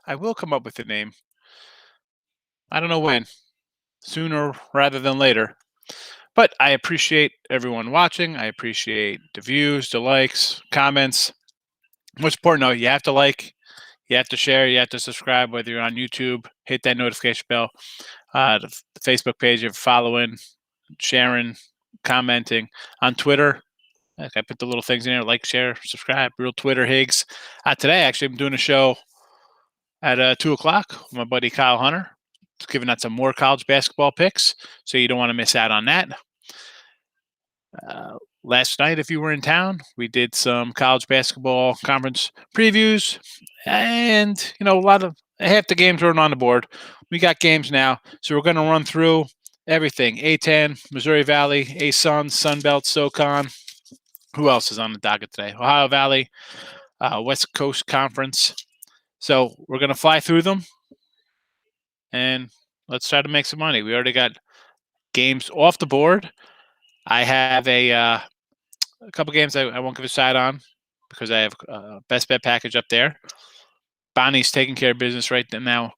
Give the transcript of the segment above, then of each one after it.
I will come up with a name. I don't know when, sooner rather than later. But I appreciate everyone watching. I appreciate the views, the likes, comments. Most important, though, you have to like, you have to share, you have to subscribe, whether you're on YouTube, hit that notification bell, the Facebook page, you're following, sharing, commenting on Twitter. Like I put the little things in there, like, share, subscribe, real Twitter Higgs. Today, actually, I'm doing a show at 2 o'clock with my buddy Kyle Hunter, giving out some more college basketball picks. So you don't want to miss out on that. Last night, if you were in town, we did some college basketball conference previews, and a lot of half the games weren't on the board. We got games now, so we're going to run through everything: A10, Missouri Valley, A-Sun, Sunbelt, SoCon. Who else is on the docket today? Ohio Valley, West Coast Conference. So we're going to fly through them, and let's try to make some money. We already got games off the board. I have a couple games I won't give a side on because I have a best bet package up there. Bonnie's taking care of business right now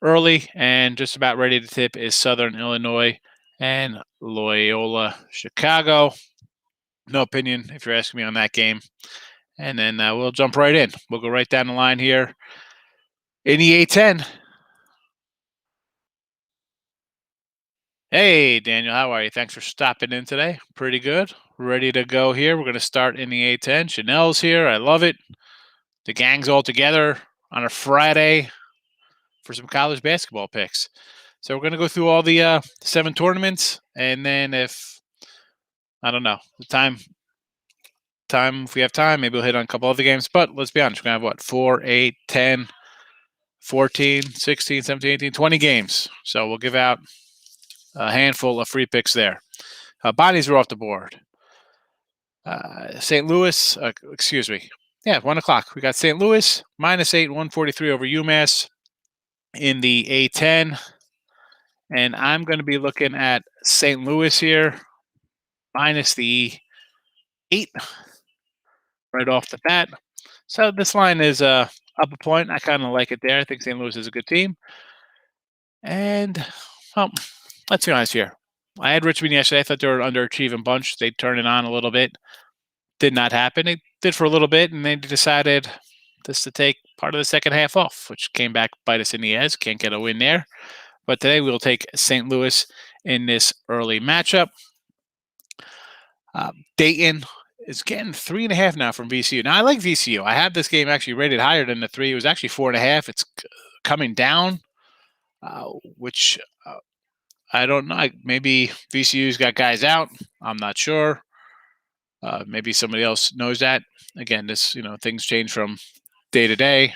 early, and just about ready to tip is Southern Illinois and Loyola Chicago. No opinion if you're asking me on that game. And then we'll jump right in. We'll go right down the line here in the A10. Hey, Daniel, how are you? Thanks for stopping in today. Pretty good. Ready to go here. We're going to start in the A10. Chanel's here. I love it. The gang's all together on a Friday for some college basketball picks. So we're going to go through all the 7 tournaments, and then if I don't know the time, if we have time, maybe we'll hit on a couple other games. But let's be honest, we're going to have what, 4, 8, 10, 14, 16, 17, 18, 20 games. So we'll give out a handful of free picks there. Bonnies are off the board. St. Louis, excuse me. Yeah, 1 o'clock. We got St. Louis -8, 143 over UMass in the A10. And I'm going to be looking at St. Louis here, minus the 8 right off the bat. So this line is up a point. I kind of like it there. I think St. Louis is a good team. And, well, let's be honest here. I had Richmond yesterday. I thought they were an underachieving bunch. They turned it on a little bit. Did not happen. It did for a little bit, and they decided just to take part of the second half off, which came back bite us in the ass. Can't get a win there. But today we'll take St. Louis in this early matchup. Dayton is getting 3.5 now from VCU. Now, I like VCU. I have this game actually rated higher than the 3. It was actually 4.5. It's coming down, which I don't know. Maybe VCU's got guys out. I'm not sure. Maybe somebody else knows that. Again, this things change from day to day.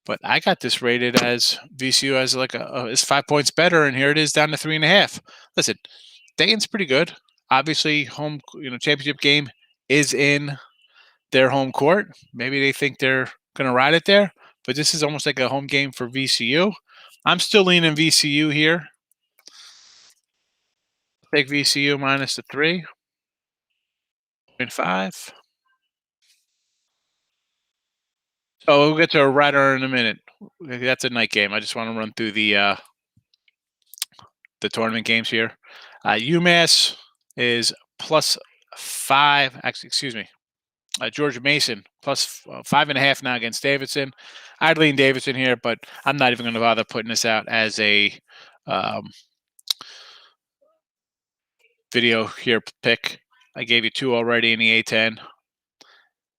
But I got this rated as VCU as like is 5 points better, and here it is down to 3.5. Listen, Dayton's pretty good. Obviously, home championship game is in their home court. Maybe they think they're going to ride it there, but this is almost like a home game for VCU. I'm still leaning VCU here. Take VCU minus the 3.5. So we'll get to a rider in a minute. That's a night game. I just want to run through the tournament games here. UMass is +5. Actually, excuse me. Georgia Mason +5.5 now against Davidson. I'd lean Davidson here, but I'm not even going to bother putting this out as a video here pick. I gave you 2 already in the A10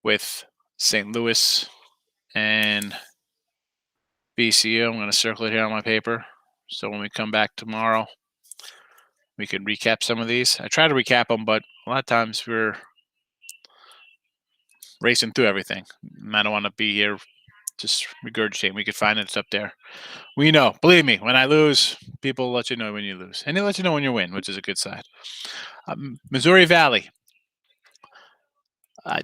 with St. Louis and VCU. I'm going to circle it here on my paper. So when we come back tomorrow, we can recap some of these. I try to recap them, but a lot of times we're racing through everything. And I don't want to be here just regurgitating. We could find it. It's up there. We know. Believe me, when I lose, people let you know when you lose. And they let you know when you win, which is a good side. Missouri Valley.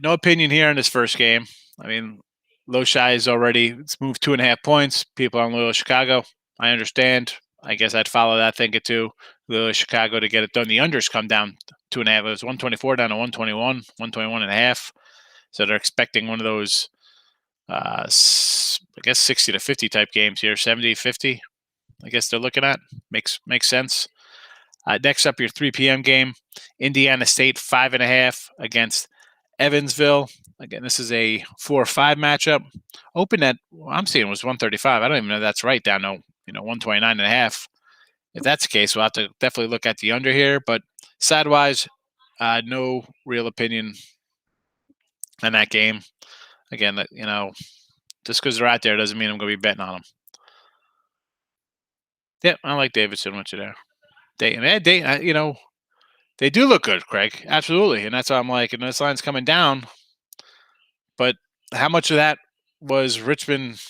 No opinion here in this first game. I mean, Loshai is already moved 2.5 points. People on Loyola Chicago, I understand. I guess I'd follow that thinking too. Loyola Chicago to get it done. The unders come down 2.5. It was 124 down to 121, 121.5. So they're expecting one of those I guess 60 to 50 type games here, 70, 50. I guess they're looking at. Makes sense. Next up, your 3 p.m. game, Indiana State 5.5 against Evansville. Again, this is a 4-5 matchup. Open at I'm seeing was 135. I don't even know if that's right. Down to 129.5. If that's the case, we'll have to definitely look at the under here. But sidewise, no real opinion on that game. Again, just because they're out there doesn't mean I'm going to be betting on them. Yeah, I like Davidson with you there. Dayton, they do look good, Craig. Absolutely, and that's why I'm like, and this line's coming down. But how much of that was Richmond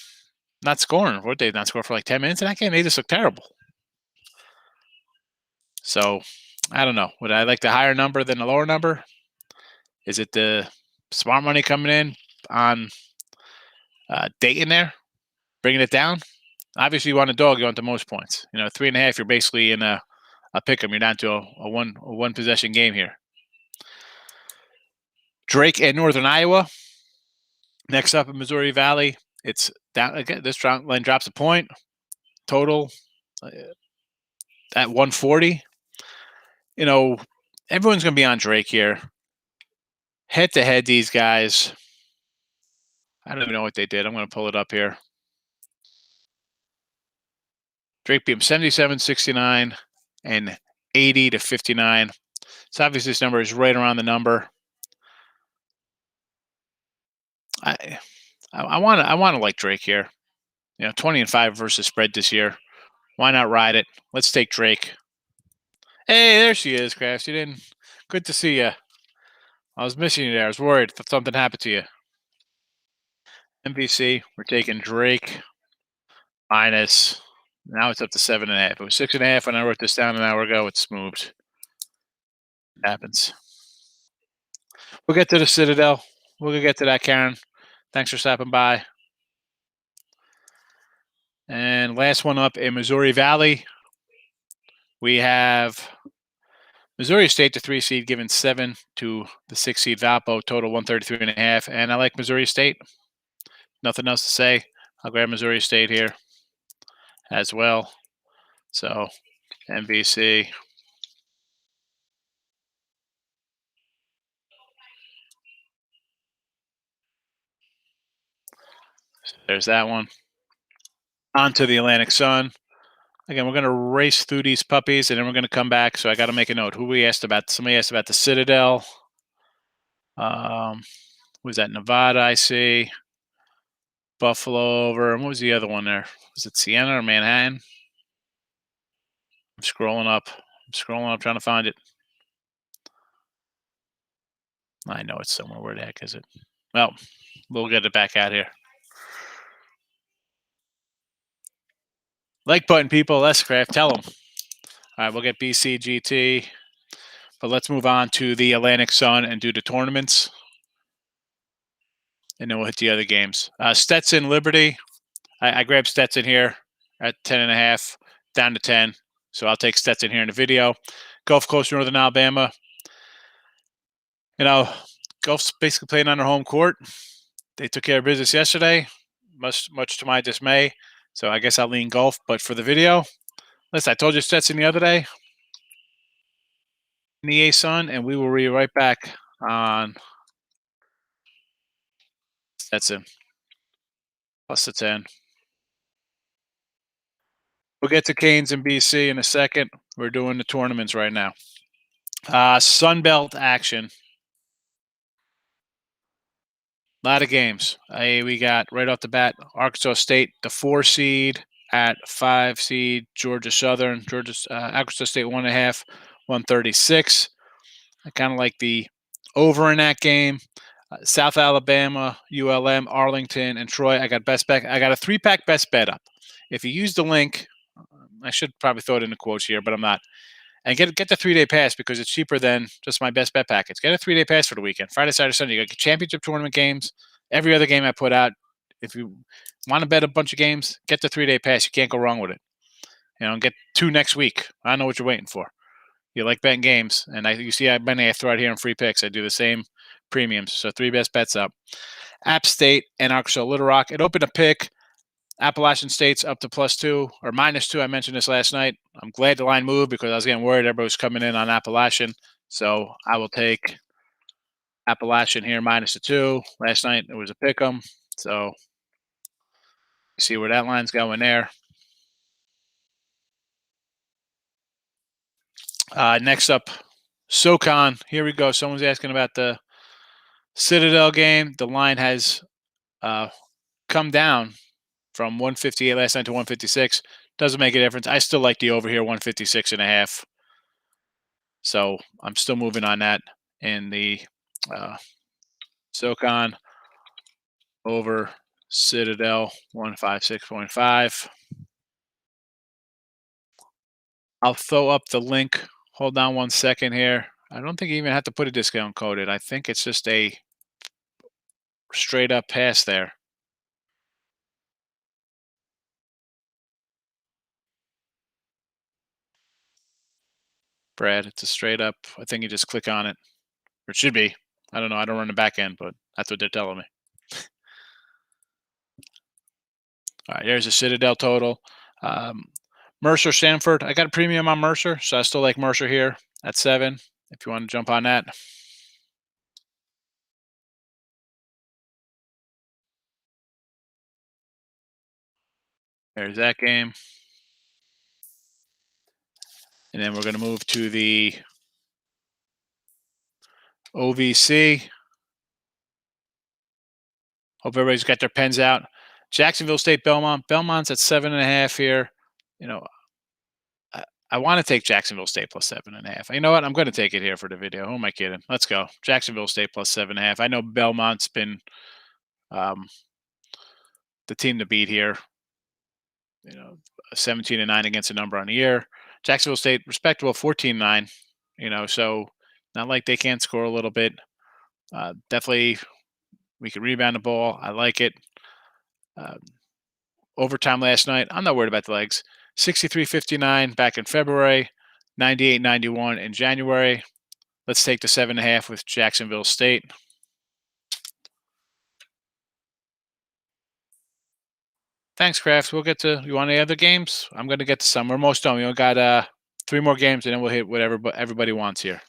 not scoring? What they not score for like 10 minutes in that game? They just look terrible. So I don't know. Would I like the higher number than the lower number? Is it the smart money coming in on Dayton there, bringing it down? Obviously, you want a dog. You want the most points. 3.5. You're basically in a pick 'em. You're down to a one possession game here. Drake and Northern Iowa. Next up in Missouri Valley, it's down again. This line drops a point. Total at 140. Everyone's going to be on Drake here. Head to head, these guys. I don't even know what they did. I'm going to pull it up here. Drake beat him 77-69 and 80-59. So obviously this number is right around the number. I want to like Drake here. 20-5 versus spread this year. Why not ride it? Let's take Drake. Hey, there she is, Crafts. You didn't. Good to see you. I was missing you there. I was worried if something happened to you. NBC, we're taking Drake minus. Now it's up to 7.5. It was 6.5 when I wrote this down an hour ago. It's moved. It happens. We'll get to the Citadel. We'll get to that, Karen. Thanks for stopping by. And last one up in Missouri Valley, we have Missouri State, the 3 seed, given 7 to the 6 seed Valpo, total 133.5. And I like Missouri State. Nothing else to say. I'll grab Missouri State here as well. So, NBC. There's that one. On to the Atlantic Sun. Again, we're going to race through these puppies, and then we're going to come back. So I got to make a note. Who we asked about? Somebody asked about the Citadel. Was that Nevada? I see. Buffalo over. And what was the other one there? Was it Siena or Manhattan? I'm scrolling up. Trying to find it. I know it's somewhere. Where the heck is it? Well, we'll get it back out here. Like button, people. Let's craft. Tell them. All right, we'll get BCGT. But let's move on to the Atlantic Sun and do the tournaments. And then we'll hit the other games. Stetson Liberty. I grabbed Stetson here at 10.5, down to 10. So I'll take Stetson here in the video. Gulf Coast, Northern Alabama. Gulf's basically playing on their home court. They took care of business yesterday, much to my dismay. So I guess I'll lean Gulf. But for the video, listen, I told you Stetson the other day in the A-Sun, and we will be right back on Stetson. Plus the 10. We'll get to Canes and BC in a second. We're doing the tournaments right now. Sunbelt action. A lot of games. We got right off the bat Arkansas State, the 4 seed at 5 seed Georgia Southern. Arkansas State 1.5, 136. I kind of like the over in that game. South Alabama, ULM, Arlington, and Troy. I got best bet. I got a 3-pack best bet up. If you use the link, I should probably throw it in the quotes here, but I'm not. And get the 3-day pass because it's cheaper than just my best bet package. Get a 3-day pass for the weekend. Friday, Saturday, Sunday. You got championship tournament games. Every other game I put out. If you want to bet a bunch of games, get the 3-day pass. You can't go wrong with it. And get 2 next week. I know what you're waiting for. You like betting games, and you see I throw out here in free picks. I do the same premiums. So 3 best bets up. App State and Arkansas Little Rock. It opened a pick. Appalachian State's up to +2 or -2. I mentioned this last night. I'm glad the line moved because I was getting worried everybody was coming in on Appalachian. So I will take Appalachian here -2. Last night it was a pick 'em. So see where that line's going there. Next up, SoCon. Here we go. Someone's asking about the Citadel game. The line has come down from 158 last night to 156. Doesn't make a difference. I still like the over here, 156.5. So I'm still moving on that in the SoCon over Citadel 156.5. I'll throw up the link. Hold on one second here. I don't think you even have to put a discount code in. I think it's just a straight up pass there. Brad, it's a straight up. I think you just click on it. Or it should be. I don't know. I don't run the back end, but that's what they're telling me. All right, there's a Citadel total. Mercer, Stanford. I got a premium on Mercer, so I still like Mercer here at 7. If you want to jump on that. There's that game. And then we're going to move to the OVC. Hope everybody's got their pens out. Jacksonville State, Belmont. Belmont's at 7.5 here. You know, I want to take Jacksonville State plus 7.5. You know what? I'm going to take it here for the video. Who am I kidding? Let's go. Jacksonville State plus 7.5. I know Belmont's been the team to beat here. 17-9 against a number on the year. Jacksonville State, respectable, 14-9. So not like they can't score a little bit. Definitely, we could rebound the ball. I like it. Overtime last night. I'm not worried about the legs. 63-59 back in February. 98-91 in January. Let's take the 7.5 with Jacksonville State. Thanks, Kraft. We'll get to. You want any other games? I'm going to get to some. We're most done. We only got 3 more games, and then we'll hit whatever everybody wants here.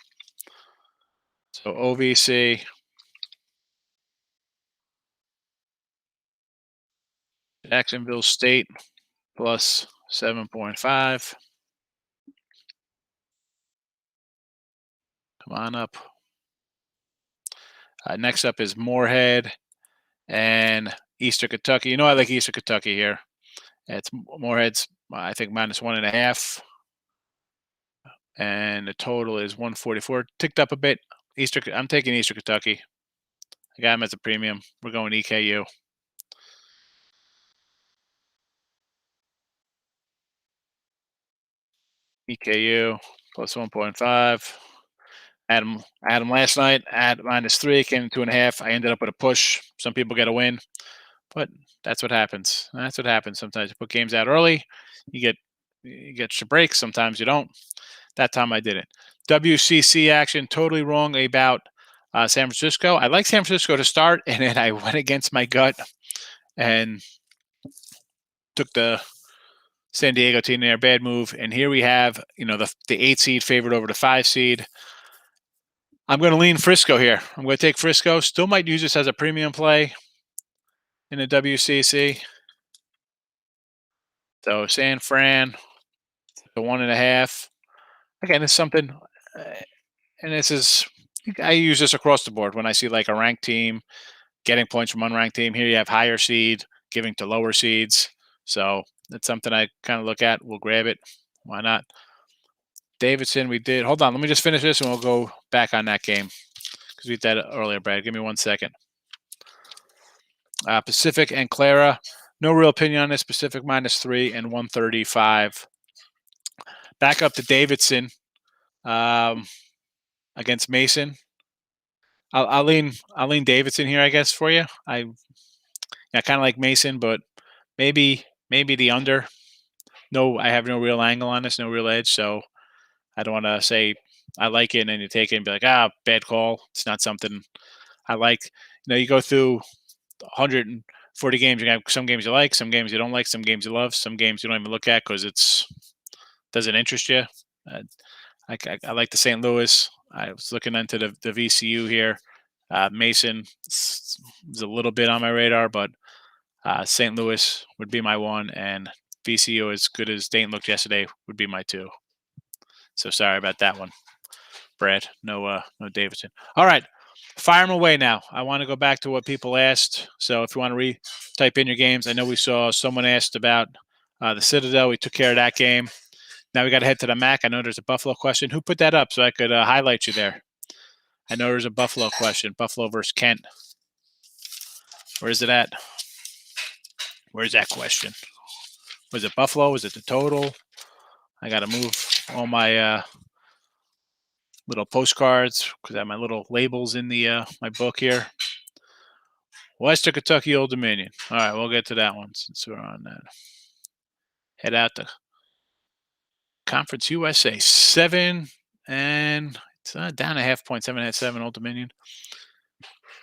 So OVC. Jacksonville State plus 7.5. Come on up. Next up is Moorhead and Eastern Kentucky. I like Eastern Kentucky here. It's Moorhead's, I think, -1.5. And the total is 144. Ticked up a bit. I'm taking Eastern Kentucky. I got him as a premium. We're going EKU. EKU plus 1.5. I had him last night at -3. Came to 2.5. I ended up with a push. Some people get a win, but that's what happens. That's what happens. Sometimes you put games out early, you get your breaks. Sometimes you don't. That time I didn't. WCC action. Totally wrong about San Francisco. I like San Francisco to start, and then I went against my gut and took the San Diego team there. Bad move. And here we have, the 8 seed favored over the 5 seed. I'm going to lean Frisco here. I'm going to take Frisco. Still might use this as a premium play in the WCC. So San Fran, the 1.5. Again, it's something, and this is, I use this across the board when I see like a ranked team getting points from unranked team. Here you have higher seed giving to lower seeds. So it's something I kind of look at. We'll grab it. Why not? Davidson, we did. Hold on. Let me just finish this and we'll go back on that game because we did that earlier, Brad. Give me 1 second. Pacific and Clara. No real opinion on this. Pacific -3 and 135. Back up to Davidson against Mason. I'll lean Davidson here, I guess, for you. I kind of like Mason, but maybe the under. No, I have no real angle on this, no real edge, so I don't want to say I like it and then you take it and be like, bad call. It's not something I like. You go through 140 games. You have some games you like, some games you don't like, some games you love, some games you don't even look at because it's doesn't interest you. Uh, I like the St. Louis. I was looking into the VCU here. Mason is a little bit on my radar, but St. Louis would be my one, and VCU, as good as Dayton looked yesterday, would be my two. So sorry about that one, Brad. No Davidson. All right, fire them away now. I want to go back to what people asked. So if you want to type in your games, I know we saw someone asked about the Citadel. We took care of that game. Now we got to head to the MAC. I know there's a Buffalo question. Who put that up so I could highlight you there? I know there's a Buffalo question. Buffalo versus Kent. Where is it at? Where's that question? Was it Buffalo? Was it the total? I got to move all my little postcards because I have my little labels in the my book here. Western Kentucky, Old Dominion. All right, we'll get to that one since we're on that. Head out to Conference USA. 7 and it's down a half point. 7.5-7 Old Dominion.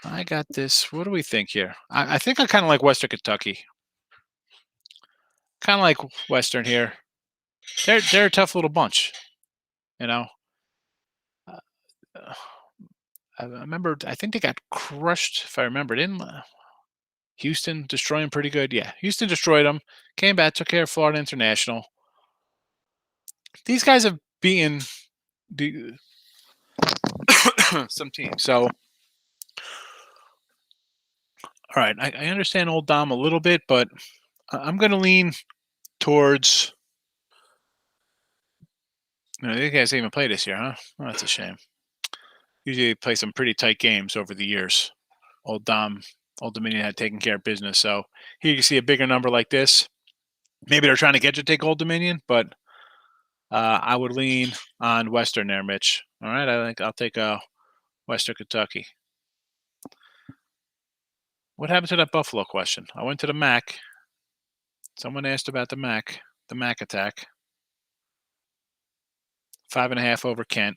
I got this. What do we think here? I think I kind of like Western Kentucky. Kind of like Western here. They're a tough little bunch, you know. I remember. I think they got crushed. If I remember, didn't Houston destroy them pretty good? Yeah, Houston destroyed them. Came back, took care of Florida International. These guys have beaten some teams. So, all right, I understand Old Dom a little bit, but I'm going to lean towards. You guys didn't even play this year, huh? Oh, that's a shame. Usually they play some pretty tight games over the years. Old Dominion had taken care of business. So here you see a bigger number like this. Maybe they're trying to get you to take Old Dominion, but I would lean on Western there, Mitch. All right, I'll take Western Kentucky. What happened to that Buffalo question? I went to the MAC. Someone asked about the MAC attack. 5.5 over Kent.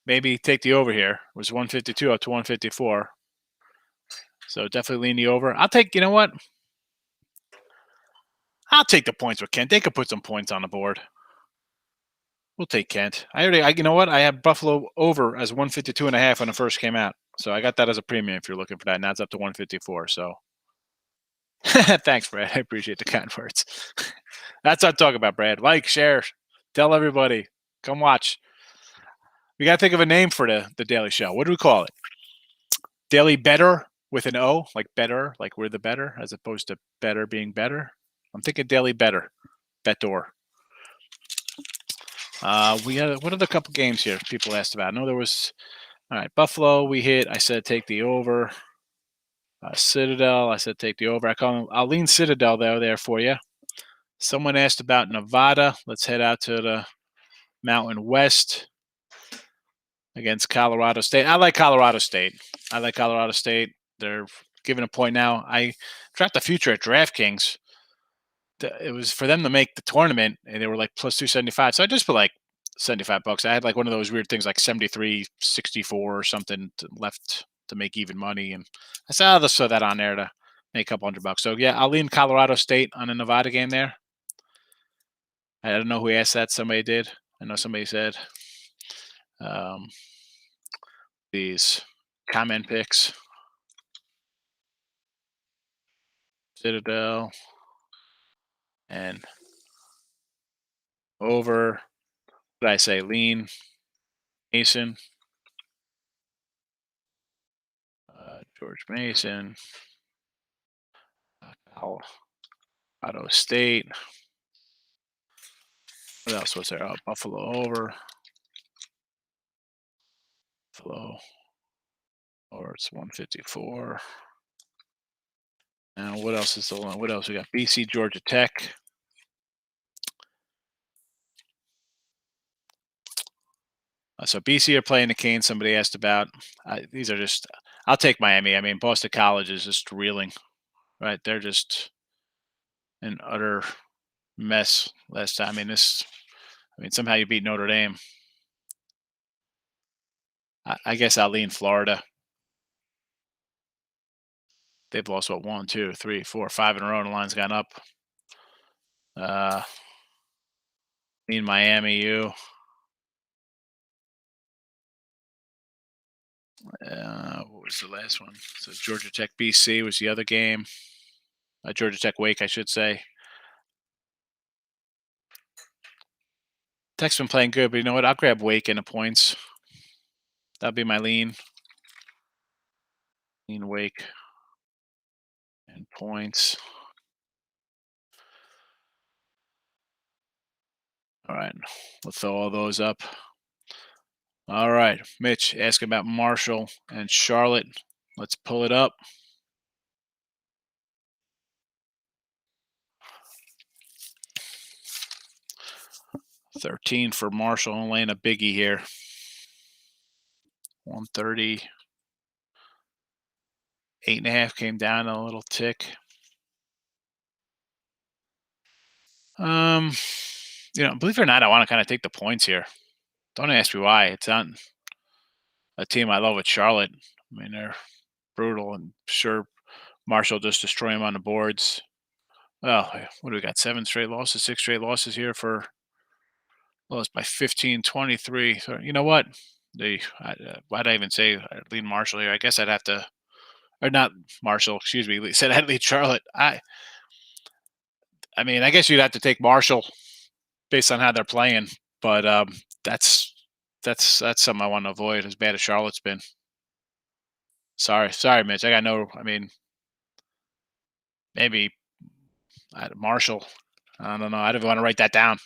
Maybe take the over here. It was 152 up to 154. So definitely lean the over. You know what? I'll take the points with Kent. They could put some points on the board. We'll take Kent. You know what? I have Buffalo over as 152.5 when it first came out. So I got that as a premium if you're looking for that. Now it's up to 154. So thanks, Brad. I appreciate the kind words. That's what I'm talking about, Brad. Like, share, tell everybody. Come watch. We got to think of a name for the Daily Show. What do we call it? Daily Better with an O, like better, like we're the better, as opposed to better being better. I'm thinking Daily Better. Better. What are the couple games here people asked about? I know there was, all right, Buffalo we hit. I said take the over. Citadel, I said take the over. I'll lean Citadel there for you. Someone asked about Nevada. Let's head out to the Mountain West against Colorado State. I like Colorado State. They're giving a point now. I dropped the future at DraftKings. It was for them to make the tournament, and they were like plus 275. So I just put like $75. I had like one of those weird things like 73.64 or something left to make even money, and I said, let's throw that on there to make a couple $100. So yeah, I'll lean Colorado State on a Nevada game there. I don't know who asked that. Somebody did. I know somebody said these comment picks. Citadel and over. What did I say? Lean Mason. George Mason. Colorado State. What else was there? Buffalo over. Buffalo. Or it's 154. Now, what else is the one? What else we got? BC, Georgia Tech. So BC are playing the Canes. Somebody asked about. These are just. I'll take Miami. I mean, Boston College is just reeling, right? They're just an utter mess last time. I mean, somehow you beat Notre Dame. I guess I'll lean Florida. They've lost what, 1, 2, 3, 4, 5 in a row, and the line's gone up. Uh, in Miami U. What was the last one? So Georgia Tech BC was the other game. Georgia Tech Wake, I should say. Tech's been playing good, but you know what? I'll grab Wake in the points. That'll be my lean. Lean Wake and points. All right, we'll throw all those up. All right, Mitch asking about Marshall and Charlotte. Let's pull it up. $13 for Marshall, laying a biggie here. 130. 8.5 came down a little tick. Believe it or not, I want to kind of take the points here. Don't ask me why. It's not a team I love with Charlotte. I mean, they're brutal, and sure, Marshall just destroy them on the boards. Well, what do we got? 7 straight losses, 6 straight losses here for lost by 15, 23. So you know what? Why'd I even say I'd lead Marshall here? I guess I'd have to, or not Marshall. Excuse me. Said I'd lead Charlotte. I mean, I guess you'd have to take Marshall based on how they're playing, but that's something I want to avoid. As bad as Charlotte's been. Sorry, Mitch. I got no. I mean, maybe Marshall. I don't know. I don't want to write that down.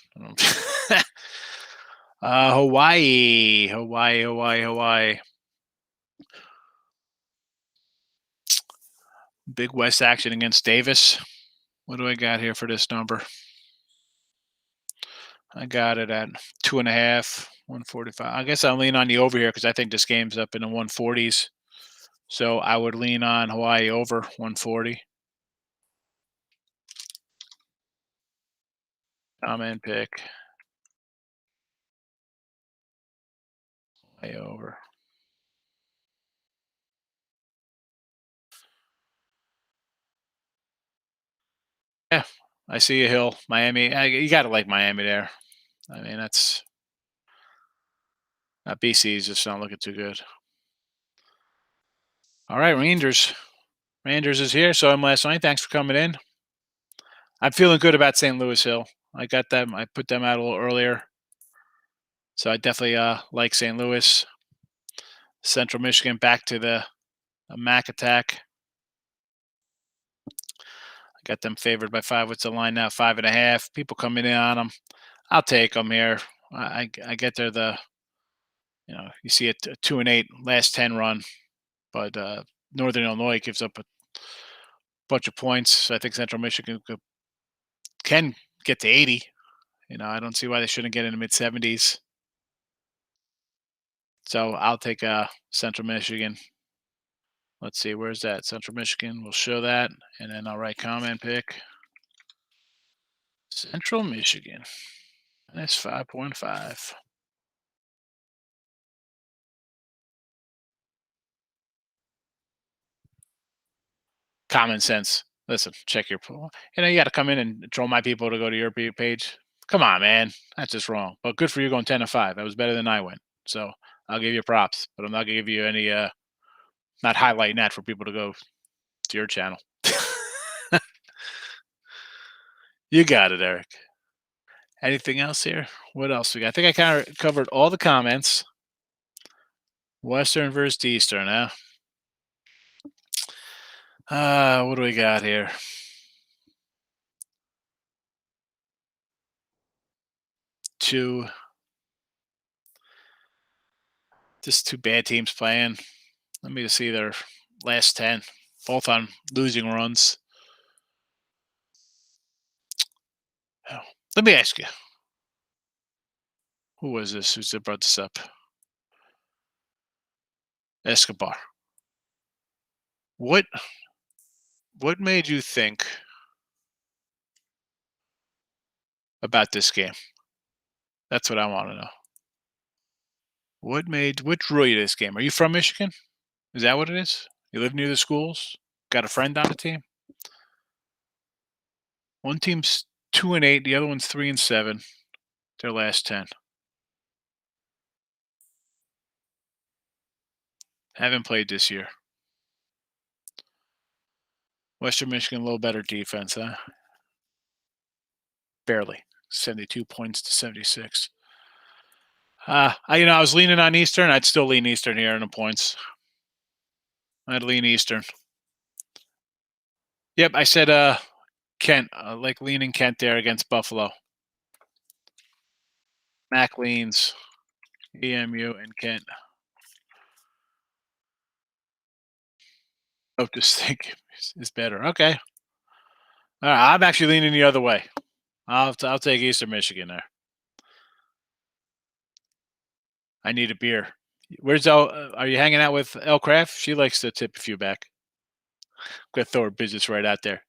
Hawaii. Big West action against Davis. What do I got here for this number? I got it at 2.5, 145. I guess I'll lean on the over here because I think this game's up in the 140s. So I would lean on Hawaii over 140. Comment pick. Hawaii over. Yeah, I see a hill. Miami. You got to like Miami there. I mean, that's not BC is just not looking too good. All right, Rangers. Rangers is here. Saw him last night. Thanks for coming in. I'm feeling good about St. Louis Hill. I got them. I put them out a little earlier. So I definitely like St. Louis. Central Michigan back to the MAC attack. I got them favored by 5. What's the line now? 5.5. People coming in on them. I'll take them here. I get there you see a 2-8 last 10 run, but Northern Illinois gives up a bunch of points. So I think Central Michigan can get to 80. I don't see why they shouldn't get in the mid 70s. So I'll take Central Michigan. Let's see, where's that? Central Michigan. We'll show that, and then I'll write comment pick. Central Michigan. That's 5.5. Common sense. Listen, check your pool. You got to come in and troll my people to go to your page. Come on, man. That's just wrong. But good for you going 10-5. That was better than I went. So I'll give you props, but I'm not gonna give you any not highlighting that for people to go to your channel. You got it, Eric. Anything else here? What else we got? I think I kind of covered all the comments. Western versus Eastern, huh? What do we got here? Just two bad teams playing. Let me just see their last 10, both on losing runs. Oh, let me ask you, who was this? Who's brought this up? Escobar. What made you think about this game? That's what I want to know. What drew you to this game? Are you from Michigan? Is that what it is? You live near the schools? got a friend on the team. One team's 2-8, the other one's 3-7. Their last 10. Haven't played this year. Western Michigan, a little better defense, huh? Barely. 72 points to 76. I was leaning on Eastern. I'd still lean Eastern here in the points. I'd lean Eastern. Yep, I said Kent, like leaning Kent there against Buffalo. Mac leans EMU and Kent. Hope this thing is better. Okay. All right, I'm actually leaning the other way. I'll take Eastern Michigan there. I need a beer. Where's El? Are you hanging out with El Craft? She likes to tip a few back. Gonna throw her business right out there.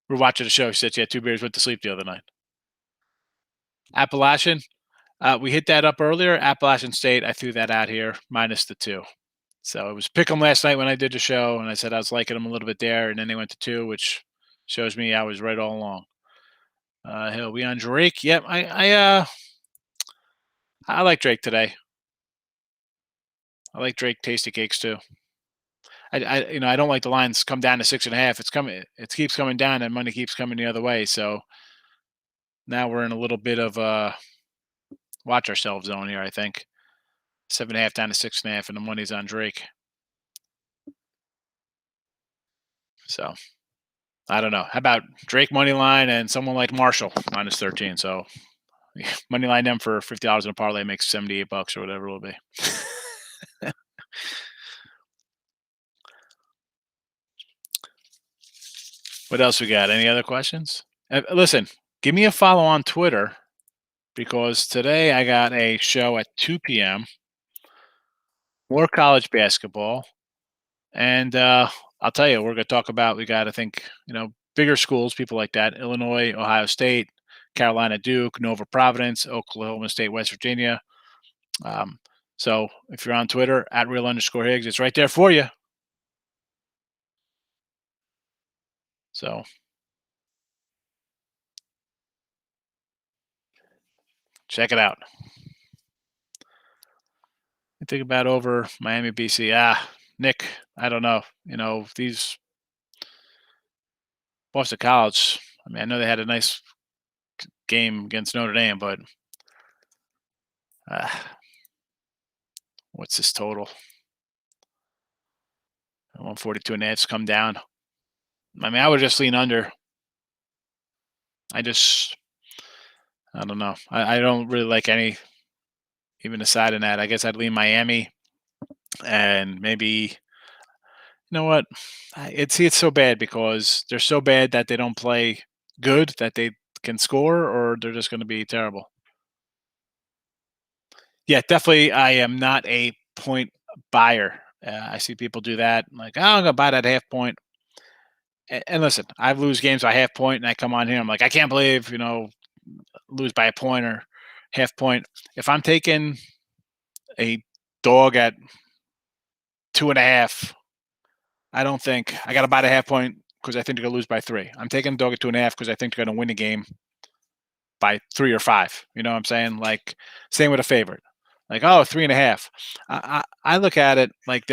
We're watching the show. She said she had 2 beers, went to sleep the other night. Appalachian, we hit that up earlier. Appalachian State, I threw that out here, minus the 2. So it was pick 'em last night when I did the show, and I said I was liking them a little bit there, and then they went to 2, which shows me I was right all along. Hell, we on Drake? Yep, I like Drake today. I like Drake tasty cakes too. I don't like the lines come down to 6.5. It keeps coming down, and money keeps coming the other way. So now we're in a little bit of watch ourselves zone here. I think 7.5 down to 6.5, and the money's on Drake. So I don't know. How about Drake money line and someone like Marshall minus 13? So money line them for $50 in a parlay makes $78 or whatever it'll be. What else we got? Any other questions? Listen, give me a follow on Twitter because today I got a show at 2 p.m. More college basketball, and I'll tell you, we're going to talk about. We got, I think, bigger schools, people like that: Illinois, Ohio State, Carolina, Duke, Nova Providence, Oklahoma State, West Virginia. So if you're on Twitter at @real_Higgs, it's right there for you. So check it out. I think about over Miami, BC. Nick, I don't know. These Boston College. I mean, I know they had a nice game against Notre Dame, but what's this total? 142 and a half's come down. I mean, I would just lean under. I don't know. I don't really like any, even aside in that. I guess I'd lean Miami and maybe, you know what? It's so bad because they're so bad that they don't play good, that they can score, or they're just going to be terrible. Yeah, definitely. I am not a point buyer. I see people do that. I'm like, I'm going to buy that half point. And listen, I lose games by half point, and I come on here. I'm like, I can't believe, lose by a point or half point. If I'm taking a dog at 2.5, I don't think I got to buy the half point because I think they're going to lose by 3. I'm taking a dog at 2.5 because I think they're going to win the game by 3 or 5. You know what I'm saying? Like, same with a favorite. Like, 3.5. I look at it like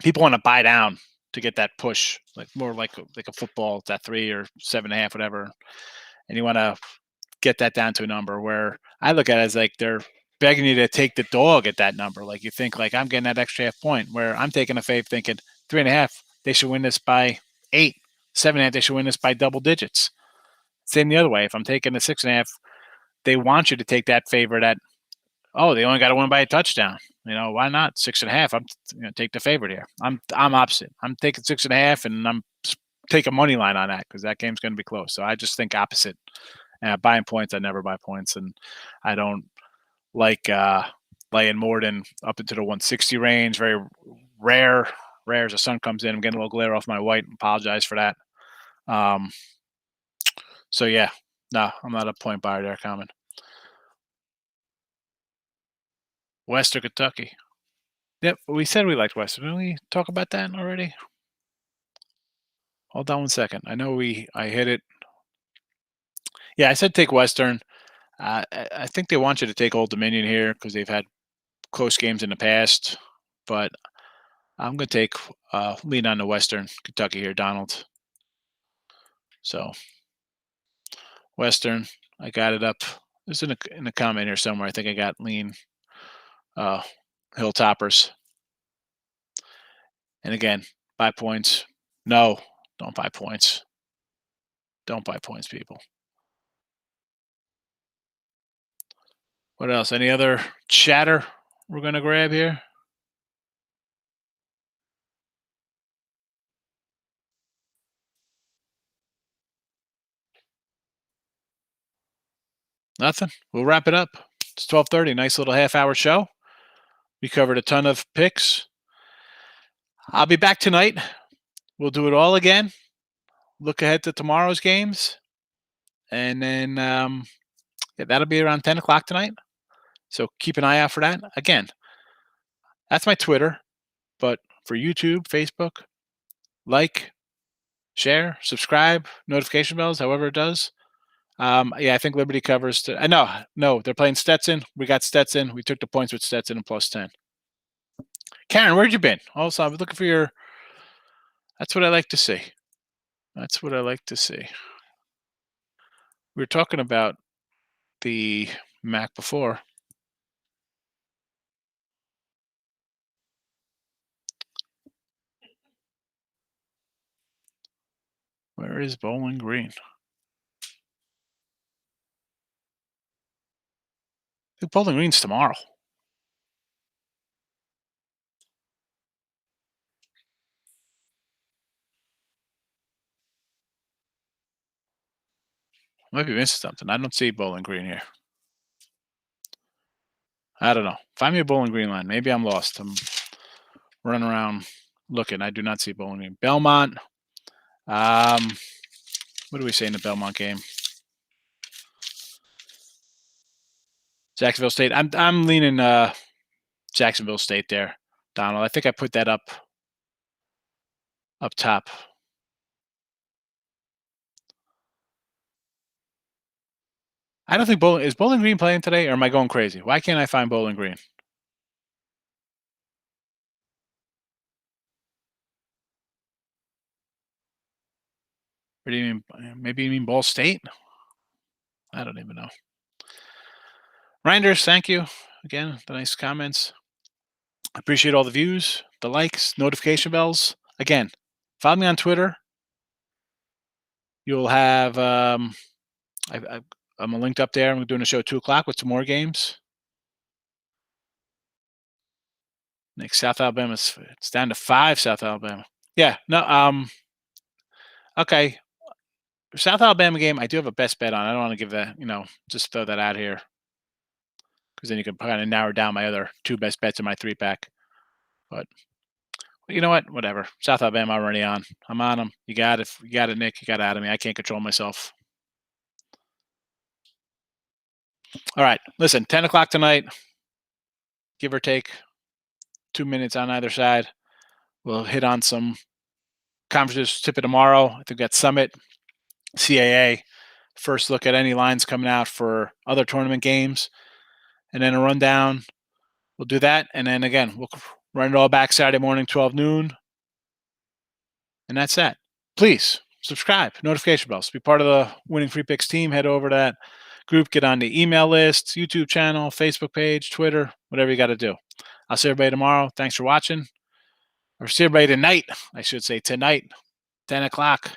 people want to buy down to get that push, like more like a football. It's at 3 or 7.5, whatever, and you want to get that down to a number where I look at it as like they're begging you to take the dog at that number. Like you think like I'm getting that extra half point where I'm taking a fave thinking 3.5, they should win this by 8, 7.5, they should win this by double digits. Same the other way. If I'm taking a 6.5, they want you to take that favorite at, they only got to win by a touchdown. Why not 6.5? I'm take the favorite here. I'm opposite. I'm taking 6.5, and I'm taking money line on that because that game's going to be close. So I just think opposite. Buying points, I never buy points, and I don't like laying more than up into the 160 range. Very rare as the sun comes in. I'm getting a little glare off my white. Apologize for that. So yeah, no, I'm not a point buyer there, Common. Western Kentucky. Yep, we said we liked Western. Didn't we talk about that already? Hold on one second. I know I hit it. Yeah, I said take Western. I think they want you to take Old Dominion here because they've had close games in the past. But I'm going to take lean on the Western Kentucky here, Donald. So Western, I got it up. It's in a comment here somewhere. I think I got lean Hilltoppers. And again, buy points. No, don't buy points. Don't buy points, people. What else? Any other chatter we're going to grab here? Nothing. We'll wrap it up. It's 12:30. Nice little half-hour show. We covered a ton of picks. I'll be back tonight. We'll do it all again. Look ahead to tomorrow's games. And then yeah, that'll be around 10 o'clock tonight. So keep an eye out for that. Again, that's my Twitter. But for YouTube, Facebook, like, share, subscribe, notification bells, however it does. Yeah, I think Liberty covers. No, they're playing Stetson. We got Stetson. We took the points with Stetson and plus 10. Karen, where'd you been? Also, I was looking for your. That's what I like to see. That's what I like to see. We were talking about the Mac before. Where is Bowling Green? I think Bowling Green's tomorrow. Might be missing something. I don't see Bowling Green here. I don't know. Find me a Bowling Green line. Maybe I'm lost. I'm running around looking. I do not see Bowling Green. Belmont. What do we say in the Belmont game? Jacksonville State. I'm leaning Jacksonville State there, Donald. I think I put that up top. I don't think is Bowling Green playing today, or am I going crazy? Why can't I find Bowling Green? What do you mean? Maybe you mean Ball State? I don't even know. Reinders, thank you again. The nice comments. Appreciate all the views, the likes, notification bells. Again, follow me on Twitter. You'll have I'm linked up there. I'm doing a show at 2 o'clock with some more games. Next, South Alabama. It's down to 5. South Alabama. Yeah. No. Okay. South Alabama game. I do have a best bet on. I don't want to give that. Just throw that out here because then you can kind of narrow down my other 2 best bets in my 3-pack. But you know what? Whatever. South Alabama, I'm already on. I'm on them. You got it. You got it, Nick. You got it out of me. I can't control myself. All right. Listen, 10 o'clock tonight, give or take 2 minutes on either side. We'll hit on some conferences. Tip of tomorrow. I think we got Summit, CAA. First look at any lines coming out for other tournament games. And then a rundown. We'll do that. And then again, we'll run it all back Saturday morning, 12 noon. And that's that. Please subscribe, notification bells. Be part of the Winning Free Picks team. Head over to that group, get on the email list, YouTube channel, Facebook page, Twitter, whatever you got to do. I'll see everybody tomorrow. Thanks for watching. Or see everybody tonight. I should say tonight, 10 o'clock.